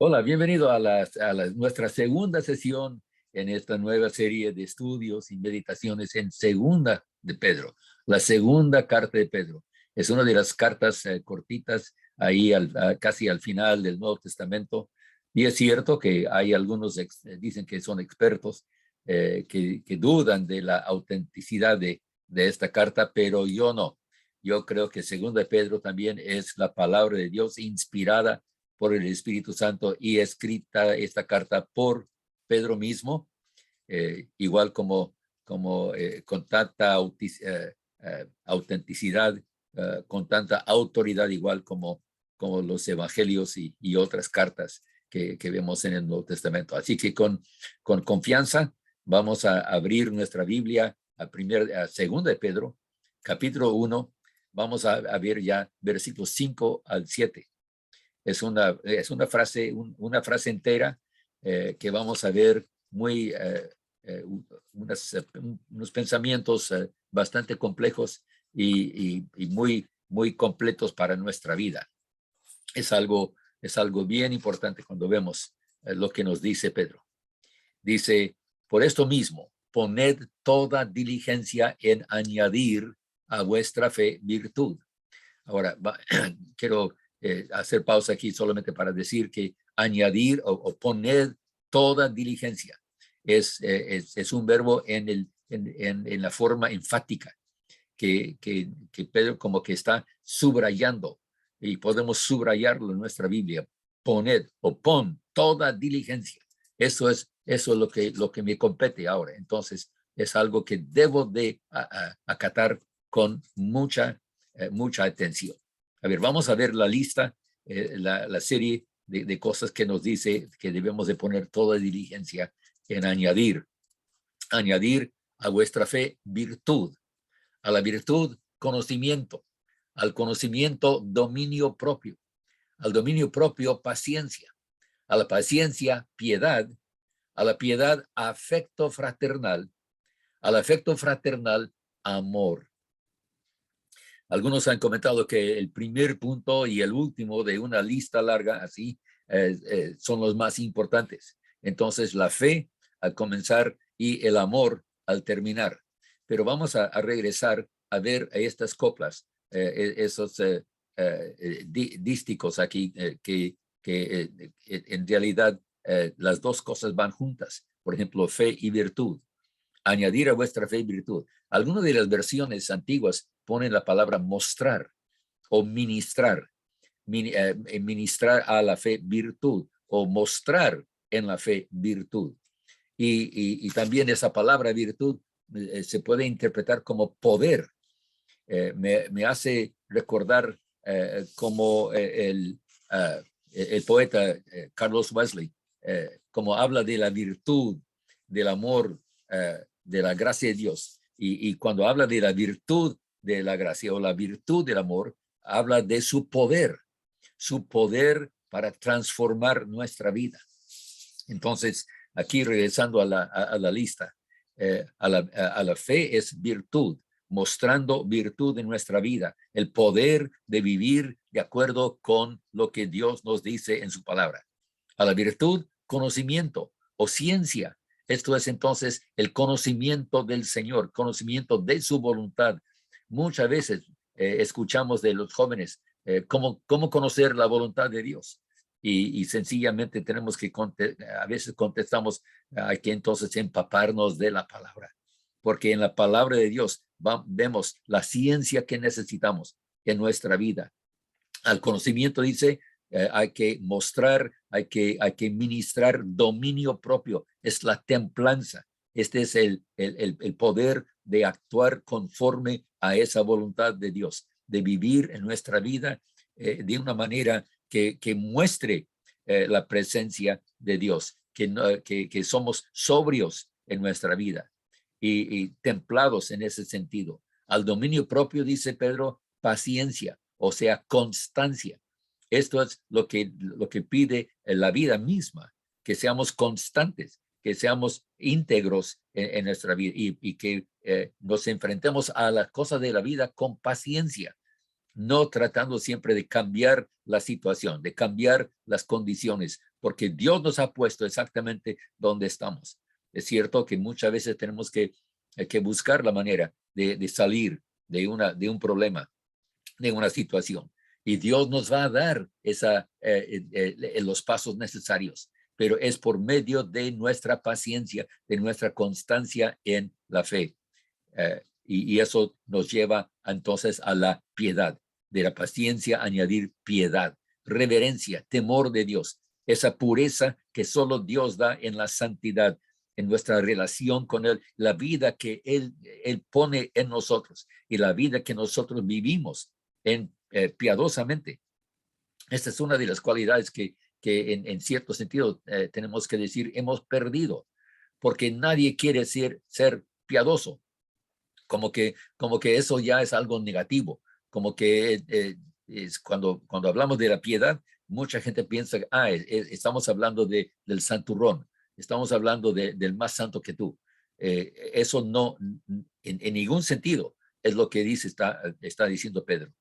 Hola, bienvenido a nuestra segunda sesión en esta nueva serie de estudios y meditaciones en Segunda de Pedro, la segunda carta de Pedro. Es una de las cartas cortitas ahí casi al final del Nuevo Testamento. Y es cierto que hay algunos dicen que son expertos que dudan de la autenticidad de esta carta, pero yo no. Yo creo que Segunda de Pedro también es la palabra de Dios inspirada por el Espíritu Santo y escrita esta carta por Pedro mismo, igual como con tanta autenticidad, con tanta autoridad, igual como los evangelios y otras cartas que vemos en el Nuevo Testamento. Así que con confianza vamos a abrir nuestra Biblia a Segunda de Pedro, capítulo 1. Vamos a ver ya versículos 5 al 7. Es una frase entera que vamos a ver unos pensamientos bastante complejos y muy completos para nuestra vida. Es algo bien importante cuando vemos lo que nos dice Pedro. Dice, por esto mismo, poned toda diligencia en añadir a vuestra fe virtud. Ahora, quiero hacer pausa aquí solamente para decir que añadir o poner toda diligencia es un verbo en la forma enfática que Pedro como que está subrayando, y podemos subrayarlo en nuestra Biblia. Poned o pon toda diligencia. Eso es lo que me compete ahora. Entonces, es algo que debo de acatar con mucha atención. A ver, vamos a ver la lista, la serie de cosas que nos dice que debemos de poner toda diligencia en añadir. Añadir a vuestra fe virtud, a la virtud conocimiento, al conocimiento dominio propio, al dominio propio paciencia, a la paciencia piedad, a la piedad afecto fraternal, al afecto fraternal amor. Algunos han comentado que el primer punto y el último de una lista larga así son los más importantes. Entonces, la fe al comenzar y el amor al terminar. Pero vamos a regresar a ver estas coplas, esos dísticos aquí, que en realidad las dos cosas van juntas. Por ejemplo, fe y virtud. Añadir a vuestra fe virtud. Algunas de las versiones antiguas ponen la palabra mostrar o ministrar. Ministrar a la fe virtud o mostrar en la fe virtud. Y también esa palabra virtud se puede interpretar como poder. Me hace recordar como el poeta Carlos Wesley, como habla de la virtud, del amor, de la gracia de Dios. Y cuando habla de la virtud de la gracia o la virtud del amor, habla de su poder para transformar nuestra vida. Entonces, aquí regresando a la lista, a la fe es virtud, mostrando virtud en nuestra vida, el poder de vivir de acuerdo con lo que Dios nos dice en su palabra. A la virtud, conocimiento o ciencia. Esto es entonces el conocimiento del Señor, conocimiento de su voluntad. Muchas veces escuchamos de los jóvenes cómo conocer la voluntad de Dios. Y sencillamente tenemos que, a veces contestamos, hay que entonces empaparnos de la palabra. Porque en la palabra de Dios vemos la ciencia que necesitamos en nuestra vida. Al conocimiento dice, hay que mostrar, hay que ministrar dominio propio. Es la templanza. Este es el poder de actuar conforme a esa voluntad de Dios, de vivir en nuestra vida de una manera que muestre la presencia de Dios, que somos sobrios en nuestra vida y templados en ese sentido. Al dominio propio, dice Pedro, paciencia, o sea, constancia. Esto es lo que pide la vida misma, que seamos constantes, que seamos íntegros en nuestra vida y que nos enfrentemos a las cosas de la vida con paciencia, no tratando siempre de cambiar la situación, de cambiar las condiciones porque Dios nos ha puesto exactamente donde estamos. Es cierto que muchas veces tenemos que buscar la manera de salir de un problema, de una situación. Y Dios nos va a dar los pasos necesarios, pero es por medio de nuestra paciencia, de nuestra constancia en la fe. Y eso nos lleva entonces a la piedad. De la paciencia añadir piedad, reverencia, temor de Dios, esa pureza que solo Dios da en la santidad, en nuestra relación con Él, la vida que Él pone en nosotros y la vida que nosotros vivimos piadosamente. Esta es una de las cualidades que en cierto sentido tenemos que decir hemos perdido, porque nadie quiere ser piadoso, como que eso ya es algo negativo, como que es cuando hablamos de la piedad, mucha gente piensa, estamos hablando del santurrón, estamos hablando del más santo que tú. Eso no, en ningún sentido es lo que está diciendo Pedro.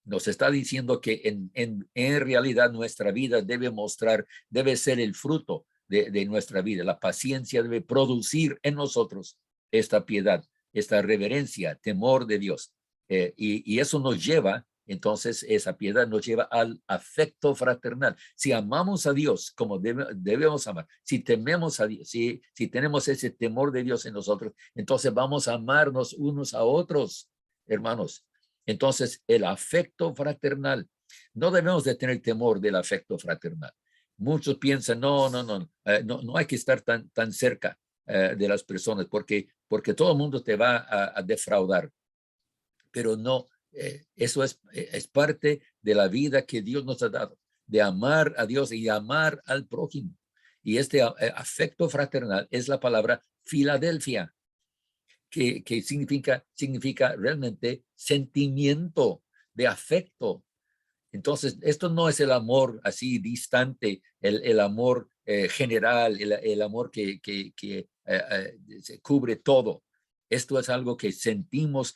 Nos está diciendo que en realidad nuestra vida debe ser el fruto de nuestra vida. La paciencia debe producir en nosotros esta piedad, esta reverencia, temor de Dios. Y eso nos lleva, entonces esa piedad nos lleva al afecto fraternal. Si amamos a Dios como debemos amar, si tememos a Dios, si tenemos ese temor de Dios en nosotros, entonces vamos a amarnos unos a otros, hermanos. Entonces, el afecto fraternal, no debemos de tener temor del afecto fraternal. Muchos piensan, no hay que estar tan cerca de las personas porque todo el mundo te va a defraudar. Pero no, eso es parte de la vida que Dios nos ha dado, de amar a Dios y amar al prójimo. Y este afecto fraternal es la palabra Filadelfia, que significa realmente sentimiento de afecto. Entonces, esto no es el amor así distante, el amor general, el amor que se cubre todo. Esto es algo que sentimos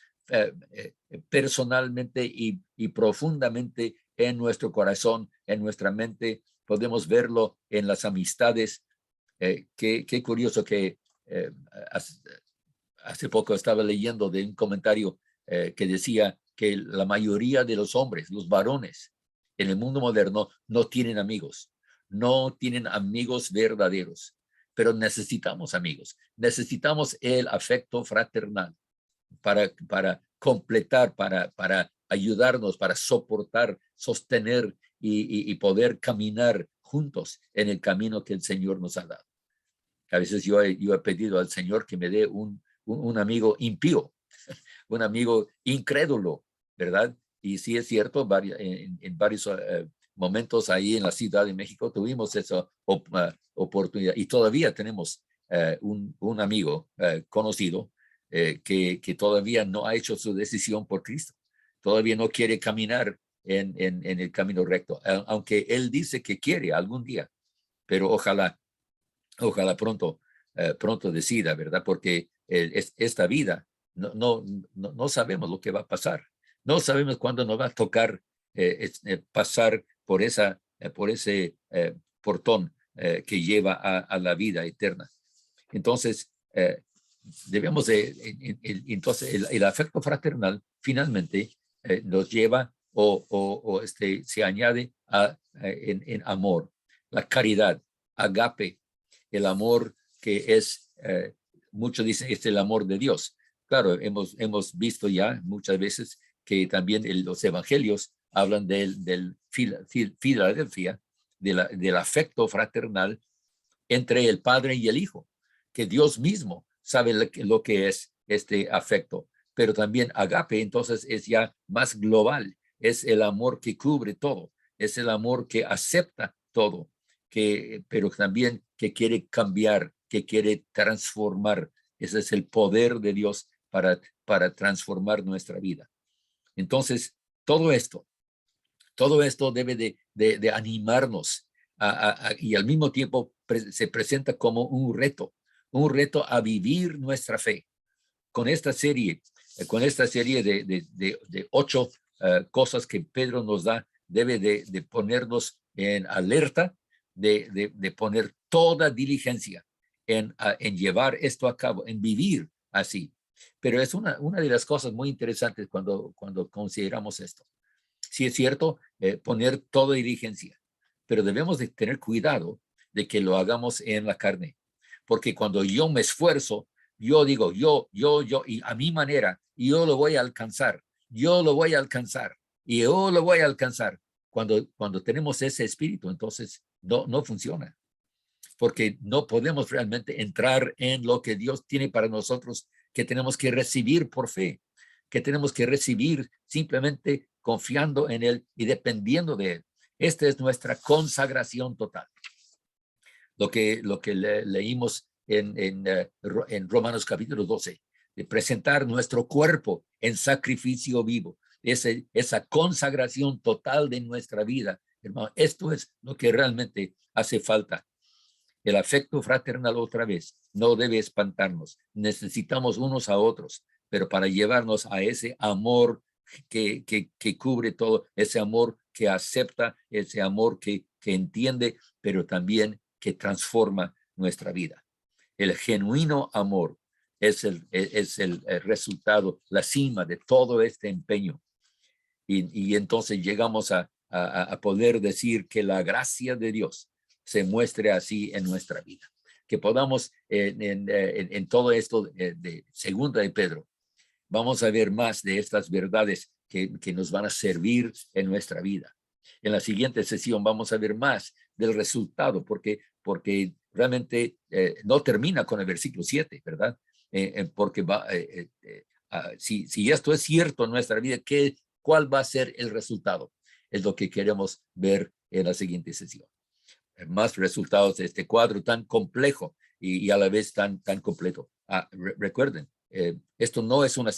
personalmente y profundamente en nuestro corazón, en nuestra mente. Podemos verlo en las amistades. Qué curioso que hace poco estaba leyendo de un comentario que decía que la mayoría de los hombres, los varones en el mundo moderno no tienen amigos verdaderos, pero necesitamos amigos, necesitamos el afecto fraternal para completar, para ayudarnos, para soportar, sostener y poder caminar juntos en el camino que el Señor nos ha dado. A veces yo he pedido al Señor que me dé un amigo impío, un amigo incrédulo, ¿verdad? Y sí es cierto, en varios momentos ahí en la Ciudad de México tuvimos esa oportunidad y todavía tenemos un amigo conocido que todavía no ha hecho su decisión por Cristo, todavía no quiere caminar en el camino recto, aunque él dice que quiere algún día, pero ojalá pronto decida, ¿verdad? Porque esta vida no sabemos lo que va a pasar. No sabemos cuándo nos va a tocar pasar por ese portón que lleva a la vida eterna. Entonces, debemos entonces el afecto fraternal finalmente nos lleva se añade en amor, la caridad, agape, el amor que es, muchos dicen, es el amor de Dios. Claro, hemos visto ya muchas veces que también los evangelios hablan del Filadelfia, del afecto fraternal entre el Padre y el Hijo, que Dios mismo sabe lo que es este afecto, pero también agape entonces es ya más global, es el amor que cubre todo, es el amor que acepta todo, pero también que quiere cambiar, que quiere transformar. Ese es el poder de Dios para transformar nuestra vida. Entonces, todo esto debe de animarnos y al mismo tiempo se presenta como un reto a vivir nuestra fe. Con esta serie de 8 cosas que Pedro nos da, debe de ponernos en alerta de poner toda diligencia en llevar esto a cabo, en vivir así. Pero es una de las cosas muy interesantes cuando consideramos esto. Sí es cierto, poner toda diligencia, pero debemos de tener cuidado de que lo hagamos en la carne. Porque cuando yo me esfuerzo, yo digo, yo, y a mi manera, yo lo voy a alcanzar, yo lo voy a alcanzar, y yo lo voy a alcanzar. Cuando tenemos ese espíritu, entonces no funciona. Porque no podemos realmente entrar en lo que Dios tiene para nosotros, que tenemos que recibir por fe, que tenemos que recibir simplemente confiando en Él y dependiendo de Él. Esta es nuestra consagración total. Lo que leímos en Romanos capítulo 12, de presentar nuestro cuerpo en sacrificio vivo, esa consagración total de nuestra vida, hermano, esto es lo que realmente hace falta. El afecto fraternal, otra vez, no debe espantarnos. Necesitamos unos a otros, pero para llevarnos a ese amor que cubre todo, ese amor que acepta, ese amor que entiende, pero también que transforma nuestra vida. El genuino amor es el resultado, la cima de todo este empeño. Y entonces llegamos a poder decir que la gracia de Dios se muestre así en nuestra vida. Que podamos en todo esto de segunda de Pedro, vamos a ver más de estas verdades que nos van a servir en nuestra vida. En la siguiente sesión vamos a ver más del resultado, porque realmente no termina con el versículo 7, ¿verdad? Porque si esto es cierto en nuestra vida, ¿cuál va a ser el resultado? Es lo que queremos ver en la siguiente sesión. Más resultados de este cuadro tan complejo y a la vez tan completo. Recuerden, esto no es una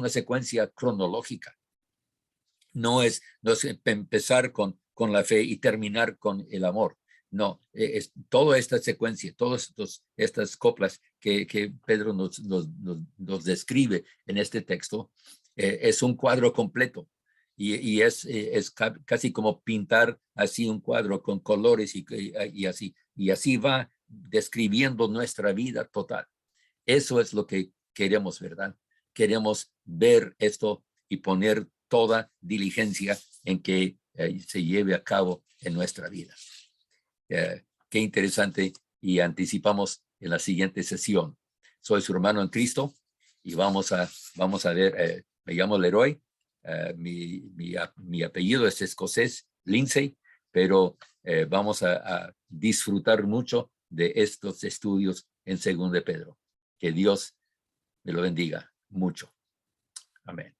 secuencia cronológica. No es empezar con la fe y terminar con el amor. No, es toda esta secuencia, todas estas coplas que Pedro nos describe en este texto, es un cuadro completo. Y es casi como pintar así un cuadro con colores y así. Y así va describiendo nuestra vida total. Eso es lo que queremos, ¿verdad? Queremos ver esto y poner toda diligencia en que se lleve a cabo en nuestra vida. Qué interesante, y anticipamos en la siguiente sesión. Soy su hermano en Cristo y vamos a ver, me llamo Leroy, mi apellido es escocés, Lindsay, pero vamos a disfrutar mucho de estos estudios en 2 de Pedro. Que Dios me lo bendiga mucho. Amén.